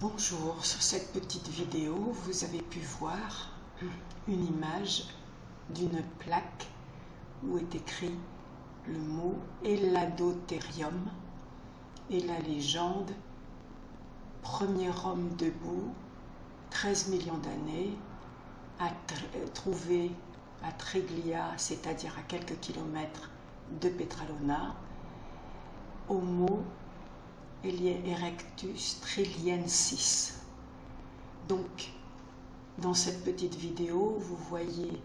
Bonjour, sur cette petite vidéo, vous avez pu voir une image d'une plaque où est écrit le mot Eladotherium et la légende premier homme debout, 13 millions d'années, trouvé à Treglia, c'est-à-dire à quelques kilomètres de Petralona, Homo erectus triliensis. Donc, dans cette petite vidéo, vous voyez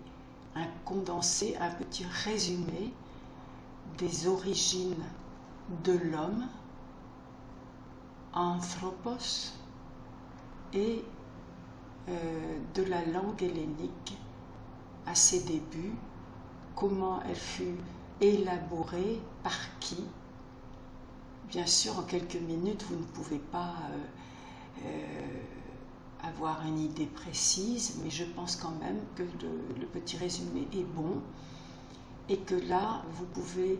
un condensé, un petit résumé des origines de l'homme, anthropos, et de la langue hellénique à ses débuts, comment elle fut élaborée, par qui. Bien sûr, en quelques minutes, vous ne pouvez pas avoir une idée précise, mais je pense quand même que le petit résumé est bon et que là, vous pouvez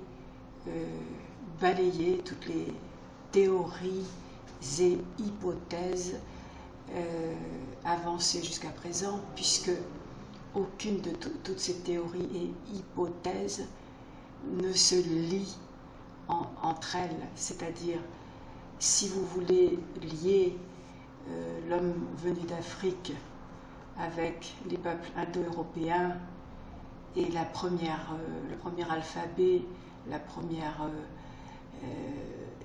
balayer toutes les théories et hypothèses avancées jusqu'à présent, puisque aucune de toutes ces théories et hypothèses ne se lie entre elles, c'est-à-dire si vous voulez lier l'homme venu d'Afrique avec les peuples indo-européens et le premier alphabet, la première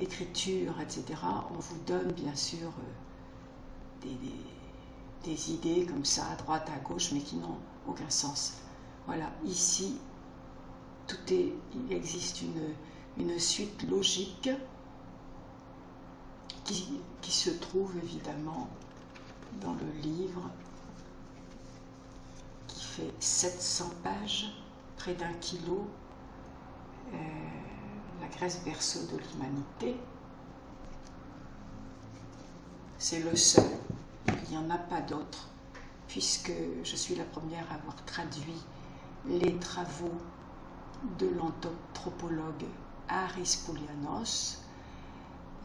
écriture, etc., on vous donne bien sûr des idées comme ça, à droite, à gauche, mais qui n'ont aucun sens. Voilà, ici, il existe une suite logique qui se trouve évidemment dans le livre qui fait 700 pages, près d'1 kilo, la Grèce berceau de l'humanité. C'est le seul, il n'y en a pas d'autre, puisque je suis la première à avoir traduit les travaux de l'anthropologue Aris Poulianos,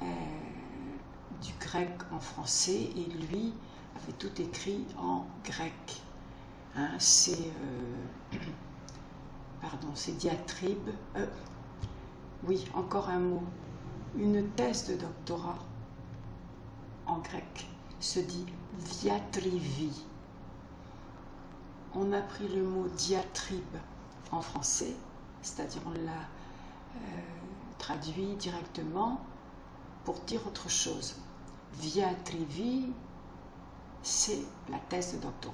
du grec en français, et lui avait tout écrit en grec. Hein, c'est diatribe. Oui, encore un mot. Une thèse de doctorat en grec se dit diatrivi. On a pris le mot diatribe en français, c'est-à-dire on l'a traduit directement pour dire autre chose. Diatrivi, c'est la thèse de doctorat.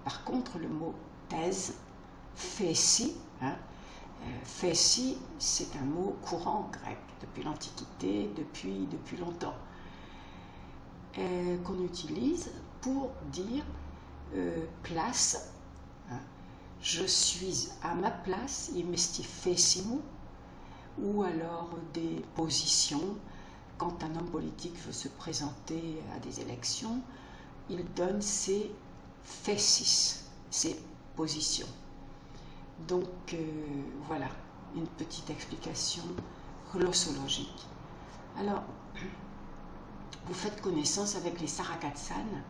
Par contre, le mot thèse, thesi, thesi, c'est un mot courant grec depuis l'Antiquité, depuis longtemps, qu'on utilise pour dire place. Je suis à ma place, imesti thesimu, ou alors des positions. Quand un homme politique veut se présenter à des élections, il donne ses thesis, ses positions. Donc voilà, une petite explication glossologique. Alors, vous faites connaissance avec les Sarakatsans,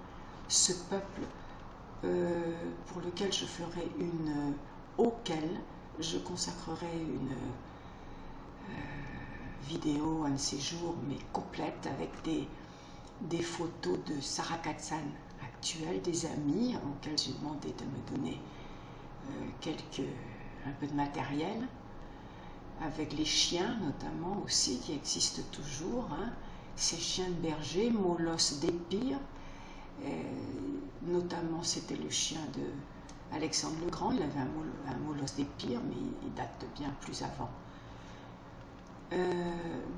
ce peuple pour lequel auquel je consacrerai une vidéo, un de ces jours, mais complète, avec des photos de Sarakatsans actuels, des amis auxquels j'ai demandé de me donner un peu de matériel, avec les chiens notamment aussi, qui existent toujours, hein, ces chiens de berger, Molos d'Épire, notamment c'était le chien de Alexandre le Grand, il avait un Molos d'Épire, mais il date de bien plus avant.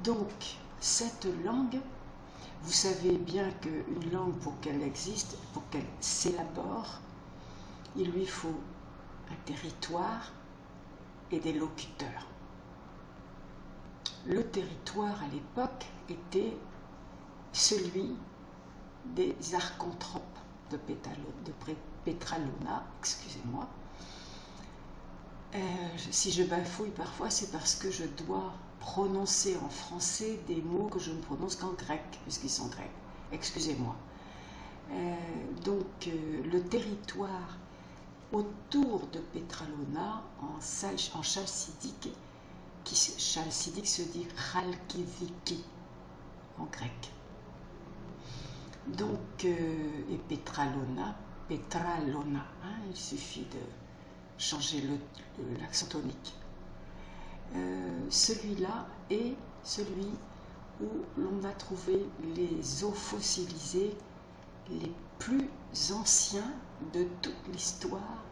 Donc, cette langue, vous savez bien qu'une langue, pour qu'elle existe, pour qu'elle s'élabore, il lui faut un territoire et des locuteurs. Le territoire à l'époque était celui des archanthropes de Petralona, excusez-moi. Si je bafouille parfois, c'est parce que je dois prononcer en français des mots que je ne prononce qu'en grec, puisqu'ils sont grecs. Excusez-moi. Le territoire autour de Petralona en chalcidique, chalcidique se dit chalkidiki en grec. Donc, et Petralona, hein, il suffit de changer l'accent tonique. Celui-là est celui où l'on va trouver les os fossilisés les plus anciens de toute l'histoire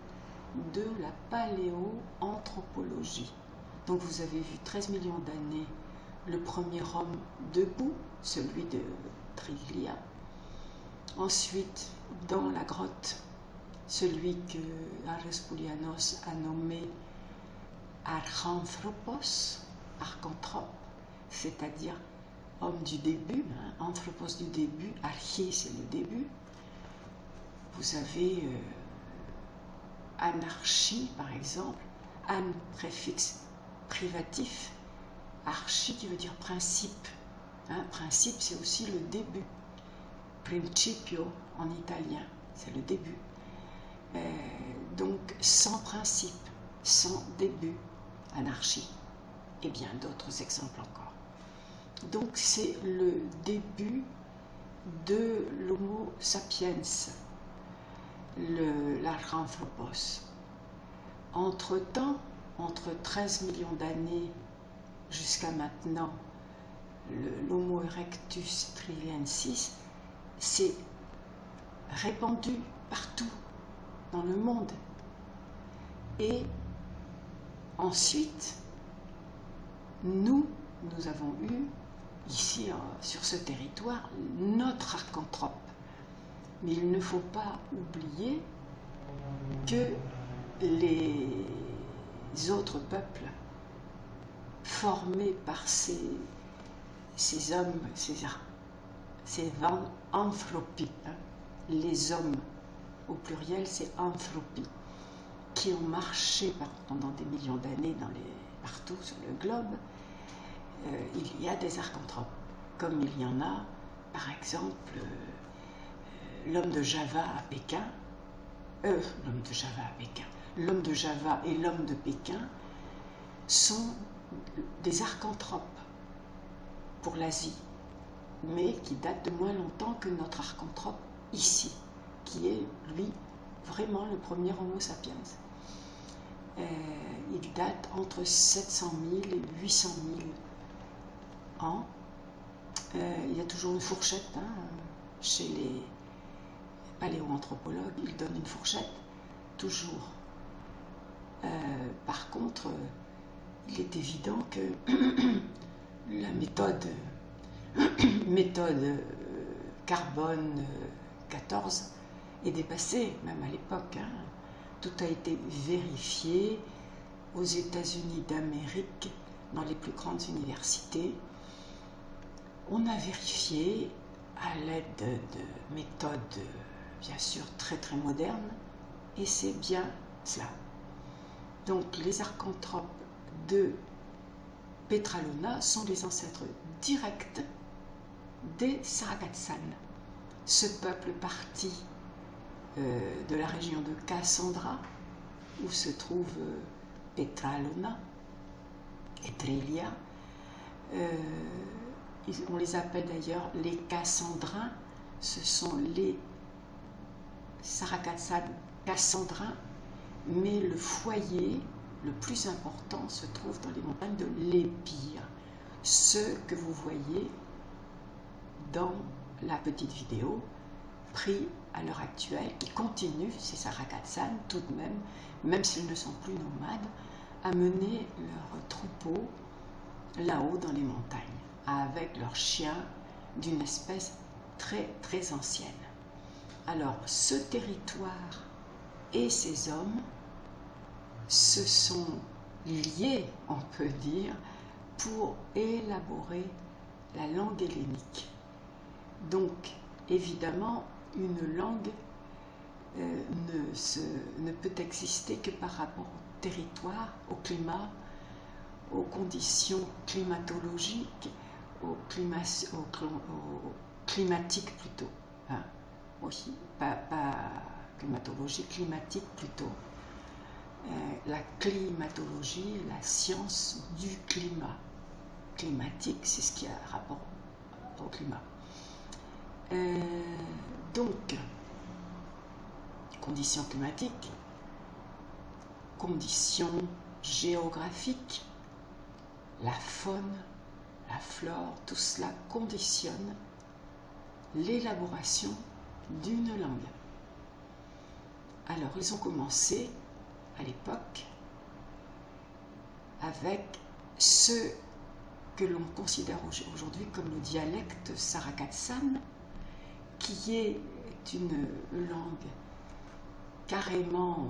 de la paléoanthropologie. Donc vous avez vu 13 millions d'années le premier homme debout, celui de Triglia. Ensuite, dans la grotte, celui que Ares a nommé Archanthropos, archanthrope, c'est-à-dire homme du début, hein, anthropos du début, arché c'est le début. Vous avez anarchie par exemple, an préfixe privatif, archi qui veut dire principe, hein, principe c'est aussi le début, principio en italien, c'est le début. Donc sans principe, sans début, anarchie, et bien d'autres exemples encore. Donc c'est le début de l'Homo sapiens, l'Archanthropos. Entre-temps, entre 13 millions d'années jusqu'à maintenant, l'Homo erectus triliensis s'est répandu partout dans le monde. Et ensuite, nous avons eu ici sur ce territoire notre archanthrope. Mais il ne faut pas oublier que les autres peuples formés par ces hommes, ces anthropies, hein, les hommes au pluriel c'est anthropie, qui ont marché pendant des millions d'années partout sur le globe, il y a des archanthropes, comme il y en a par exemple l'homme de Java à Pékin, l'homme de Java et l'homme de Pékin sont des archanthropes pour l'Asie, mais qui datent de moins longtemps que notre archanthrope ici, qui est lui vraiment le premier Homo sapiens. Il date entre 700 000 et 800 000 ans. Il y a toujours une fourchette, hein, chez les paléoanthropologues, ils donnent une fourchette, toujours. Par contre, il est évident que la méthode carbone 14 est dépassée, même à l'époque. Hein. Tout a été vérifié aux États-Unis d'Amérique, dans les plus grandes universités. On a vérifié à l'aide de méthodes, bien sûr, très très modernes, et c'est bien cela. Donc les archanthropes de Petralona sont les ancêtres directs des Sargassan, ce peuple parti de la région de Cassandra, où se trouve Petralona et Triglia. On les appelle d'ailleurs les Cassandrins, ce sont les Sargassan cassandrins, mais le foyer le plus important se trouve dans les montagnes de l'Épire, ce que vous voyez dans la petite vidéo prise à l'heure actuelle, qui continue, ces Sargassan tout de même s'ils ne sont plus nomades, à mener leurs troupeaux là-haut dans les montagnes, avec leurs chiens d'une espèce très très ancienne. Alors ce territoire et ces hommes se sont liés, on peut dire, pour élaborer la langue hellénique. Donc évidemment, une langue ne peut exister que par rapport au territoire, au climat, aux conditions climatologiques, climatiques plutôt, hein, oui, pas climatologie, climatique plutôt. La climatologie, la science du climat. Climatique, c'est ce qui a rapport au climat. Donc, conditions climatiques, conditions géographiques, la faune, la flore, tout cela conditionne l'élaboration d'une langue. Alors, ils ont commencé à l'époque avec ce que l'on considère aujourd'hui comme le dialecte Sarakatsan, qui est une langue carrément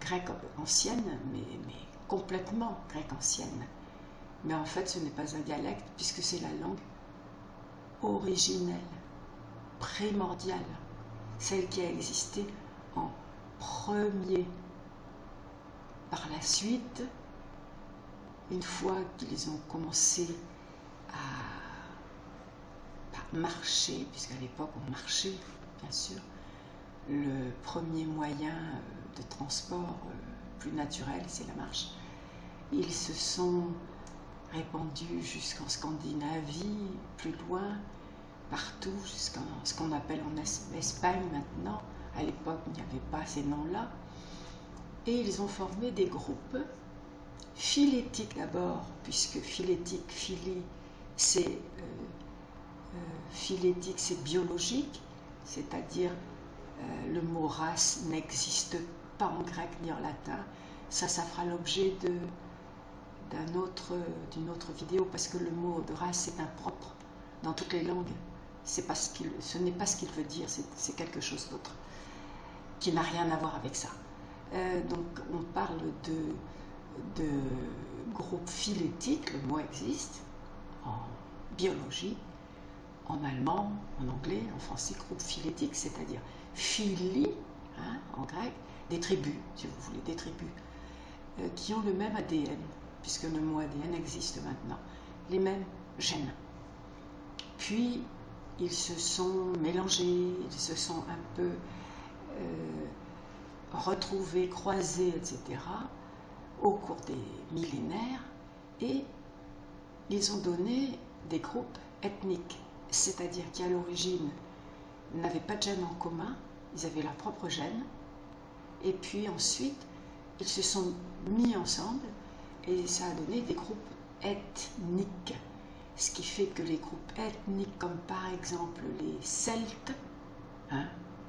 grecque ancienne, mais complètement grecque ancienne. Mais en fait, ce n'est pas un dialecte, puisque c'est la langue originelle, primordiale, celle qui a existé en premier. Par la suite, une fois qu'ils ont commencé à marcher, puisqu'à l'époque on marchait, bien sûr, le premier moyen de transport plus naturel, c'est la marche. Ils se sont répandus jusqu'en Scandinavie, plus loin, partout, jusqu'en ce qu'on appelle en Espagne maintenant. À l'époque, il n'y avait pas ces noms-là. Et ils ont formé des groupes phylétiques d'abord, puisque phylétique, phylé, c'est phylétique, c'est biologique, c'est-à-dire le mot race n'existe pas en grec ni en latin. Ça fera l'objet d'une autre vidéo, parce que le mot de race est impropre dans toutes les langues. Ce n'est pas ce qu'il veut dire, c'est quelque chose d'autre qui n'a rien à voir avec ça. Donc on parle de groupe phylétique, le mot existe en biologie, en allemand, en anglais, en français, groupe phylétique, c'est-à-dire phili, en grec, des tribus, si vous voulez, des tribus, qui ont le même ADN, puisque le mot ADN existe maintenant, les mêmes gènes. Puis, ils se sont mélangés, ils se sont un peu retrouvés, croisés, etc., au cours des millénaires, et ils ont donné des groupes ethniques, c'est-à-dire qui à l'origine n'avaient pas de gènes en commun, ils avaient leur propre gène, et puis ensuite ils se sont mis ensemble et ça a donné des groupes ethniques, ce qui fait que les groupes ethniques comme par exemple les Celtes,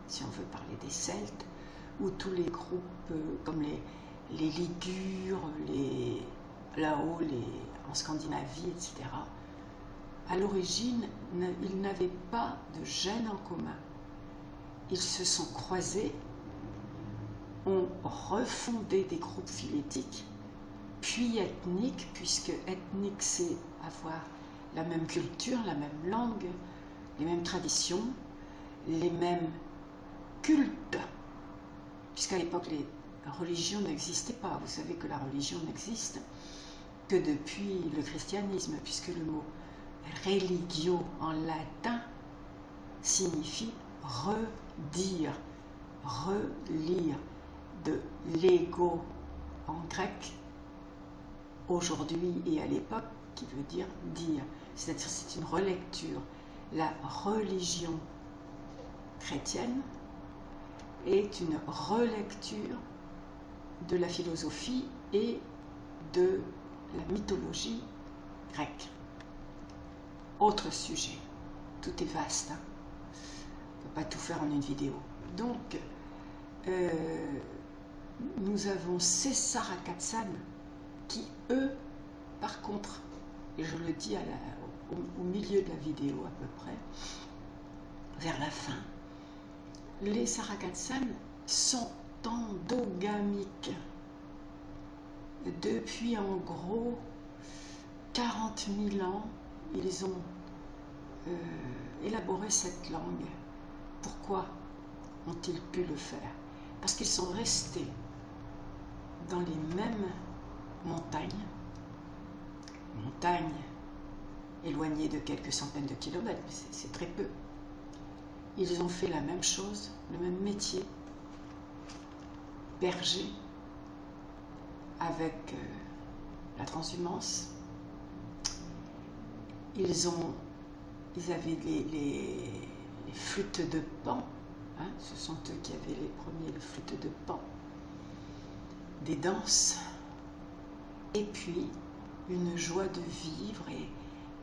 si on veut parler des Celtes, ou tous les groupes comme les Ligures, là-haut, en Scandinavie, etc., à l'origine, ils n'avaient pas de gènes en commun. Ils se sont croisés, ont refondé des groupes phylétiques, puis ethniques, puisque ethnique, c'est avoir la même culture, la même langue, les mêmes traditions, les mêmes cultes, puisqu'à l'époque, les religions n'existaient pas. Vous savez que la religion n'existe que depuis le christianisme, puisque le mot religio en latin signifie redire, relire, de lego en grec aujourd'hui et à l'époque, qui veut dire dire, c'est-à-dire c'est une relecture. La religion chrétienne est une relecture de la philosophie et de la mythologie grecque. Autre sujet, tout est vaste, on ne peut pas tout faire en une vidéo. Donc, nous avons ces Sarakatsan qui, eux, par contre, et je le dis au milieu de la vidéo à peu près, vers la fin, les Sarakatsan sont endogamiques. Depuis en gros 40 000 ans, ils ont élaboré cette langue. Pourquoi ont-ils pu le faire? Parce qu'ils sont restés dans les mêmes montagnes éloignées de quelques centaines de kilomètres, c'est très peu, ils ont fait la même chose, le même métier, berger, avec la transhumance. Ils avaient les flûtes de Pan, hein, ce sont eux qui avaient les premiers flûtes de Pan, des danses, et puis une joie de vivre et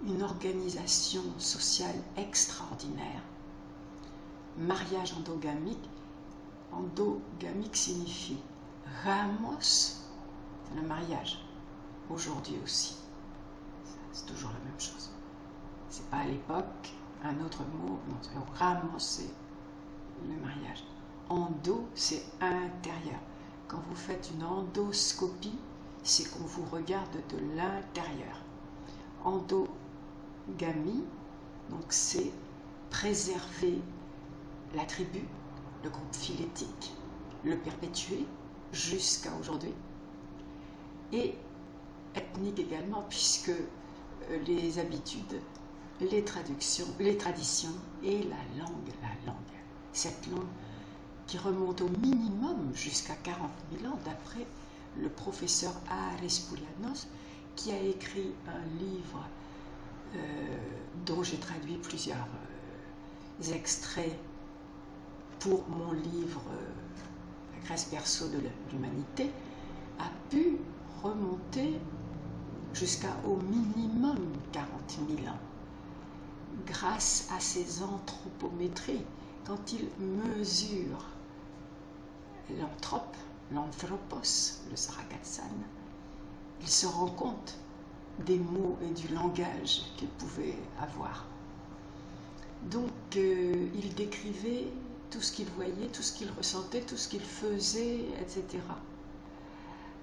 une organisation sociale extraordinaire. Mariage endogamique. Endogamique signifie ramos, c'est le mariage, aujourd'hui aussi. C'est toujours la même chose. C'est pas à l'époque un autre mot, non, ramos c'est le mariage. Endo c'est intérieur. Quand vous faites une endoscopie, c'est qu'on vous regarde de l'intérieur. Endogamie, donc c'est préserver la tribu, le groupe phylétique, le perpétuer jusqu'à aujourd'hui. Et ethnique également, puisque les habitudes, les traditions et la langue. Cette langue qui remonte au minimum jusqu'à 40 000 ans, d'après le professeur Ares qui a écrit un livre dont j'ai traduit plusieurs extraits pour mon livre La Grèce perso de l'humanité, a pu remonter jusqu'à au minimum 40 000 ans. Grâce à ses anthropométries, quand il mesure l'anthropos, le Sarakatsana, il se rend compte des mots et du langage qu'il pouvait avoir. Donc, il décrivait tout ce qu'il voyait, tout ce qu'il ressentait, tout ce qu'il faisait, etc.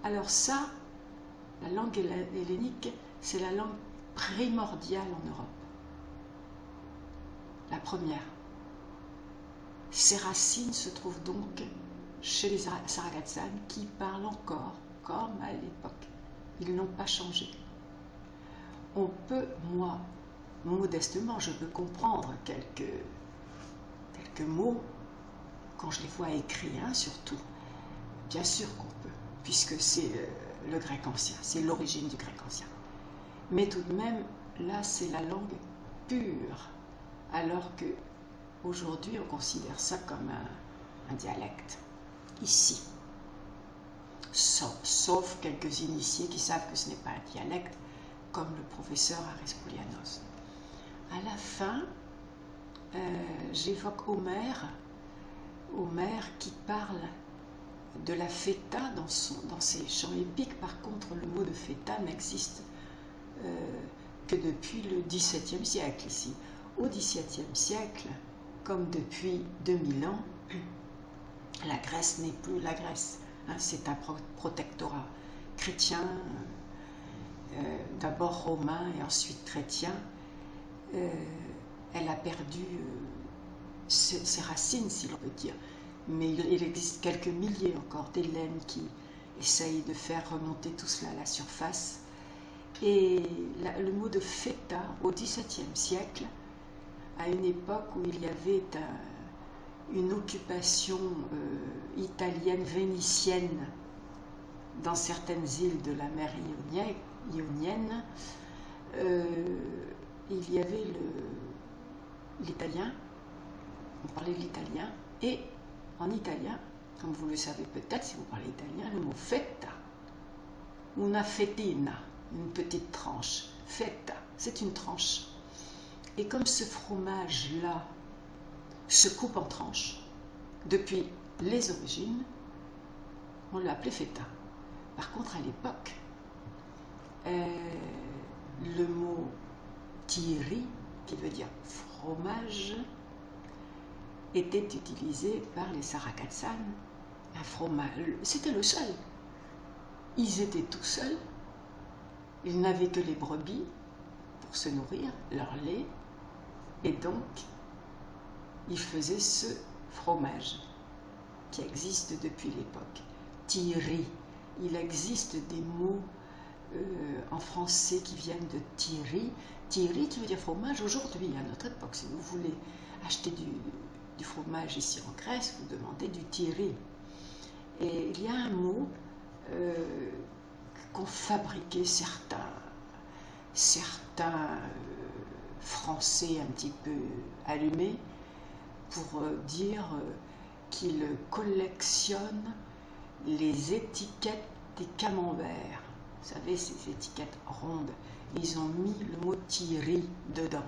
Alors ça, la langue hellénique, c'est la langue primordiale en Europe. La première. Ses racines se trouvent donc chez les Sarakatsans qui parlent encore comme à l'époque. Ils n'ont pas changé. On peut, moi, modestement, je peux comprendre quelques mots quand je les vois écrits, hein, surtout. Bien sûr qu'on peut, puisque c'est le grec ancien, c'est l'origine du grec ancien. Mais tout de même, là, c'est la langue pure, alors que aujourd'hui, on considère ça comme un dialecte, ici. Sauf quelques initiés qui savent que ce n'est pas un dialecte, comme le professeur Arespoulianos. À la fin, j'évoque Homère qui parle de la feta dans ses chants épiques. Par contre, le mot de feta n'existe que depuis le XVIIe siècle ici. Au XVIIe siècle, comme depuis 2000 ans, la Grèce n'est plus la Grèce. Hein, c'est un protectorat chrétien, d'abord romain et ensuite chrétien. Elle a perdu ses racines, si l'on peut dire. Mais il existe quelques milliers encore d'Hellènes qui essayent de faire remonter tout cela à la surface. Et le mot de feta, au XVIIe siècle, à une époque où il y avait une occupation italienne, vénitienne, dans certaines îles de la mer Ionienne, il y avait l'italien, on parlait de l'italien, et en italien, comme vous le savez peut-être si vous parlez italien, le mot fetta, una fettina, une petite tranche, fetta, c'est une tranche. Et comme ce fromage-là se coupe en tranches, depuis les origines, on l'a appelé feta. Par contre, à l'époque, le mot tiri, qui veut dire fromage, était utilisé par les Sarakatsans. Un fromage, c'était le seul. Ils étaient tout seuls. Ils n'avaient que les brebis pour se nourrir, leur lait, et donc ils faisaient ce fromage qui existe depuis l'époque. Tiri. Il existe des mots en français qui viennent de tiri. Tiri, qui veut dire fromage aujourd'hui, à notre époque. Si vous voulez acheter du fromage ici en Grèce, vous demandez du tiri. Et il y a un mot qu'ont fabriqué certains Français un petit peu allumés pour dire qu'ils collectionnent les étiquettes des camemberts. Vous savez, ces étiquettes rondes. Ils ont mis le mot tiri dedans.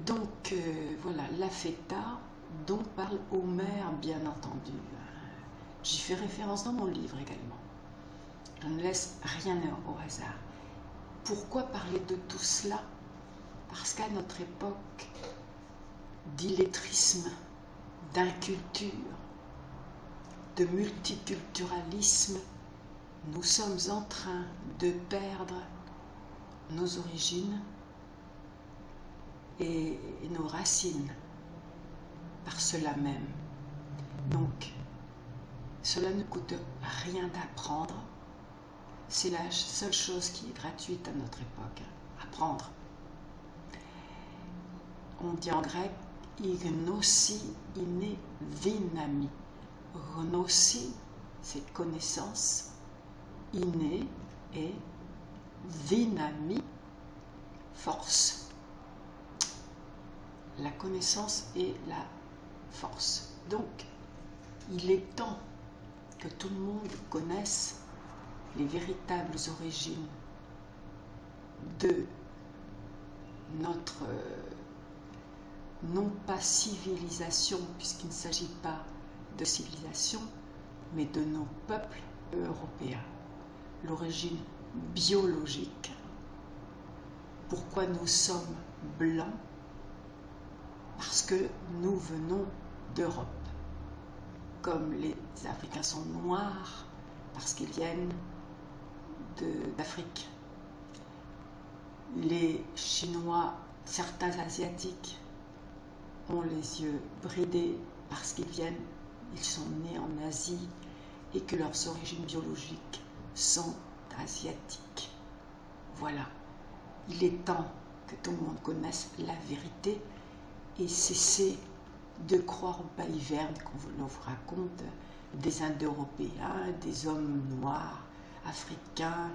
Donc voilà, la feta dont parle Homère, bien entendu. J'y fais référence dans mon livre également. Je ne laisse rien au hasard. Pourquoi parler de tout cela? Parce qu'à notre époque d'illettrisme, d'inculture, de multiculturalisme, nous sommes en train de perdre nos origines et nos racines par cela même. Donc, cela ne coûte rien d'apprendre. C'est la seule chose qui est gratuite à notre époque, apprendre. On dit en grec ignosi ine dynami. Gnosi, c'est connaissance, ine et dynami, force. La connaissance et la force. Donc, il est temps que tout le monde connaisse les véritables origines de notre non pas civilisation, puisqu'il ne s'agit pas de civilisation, mais de nos peuples européens. L'origine biologique. Pourquoi nous sommes blancs? Parce que nous venons d'Europe. Comme les Africains sont noirs, parce qu'ils viennent d'Afrique. Les Chinois, certains Asiatiques, ont les yeux bridés parce ils sont nés en Asie et que leurs origines biologiques sont asiatiques. Voilà. Il est temps que tout le monde connaisse la vérité et cesser de croire aux balivernes qu'on vous raconte des Indo-Européens, des hommes noirs, africains,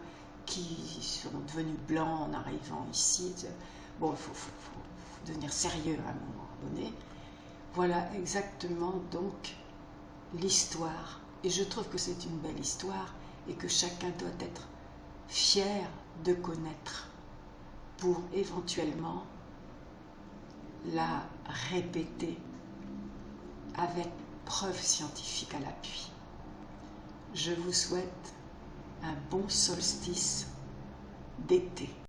qui sont devenus blancs en arrivant ici. Bon, il faut devenir sérieux à un moment donné. Voilà exactement donc l'histoire. Et je trouve que c'est une belle histoire et que chacun doit être fier de connaître pour éventuellement la répéter avec preuves scientifiques à l'appui. Je vous souhaite un bon solstice d'été.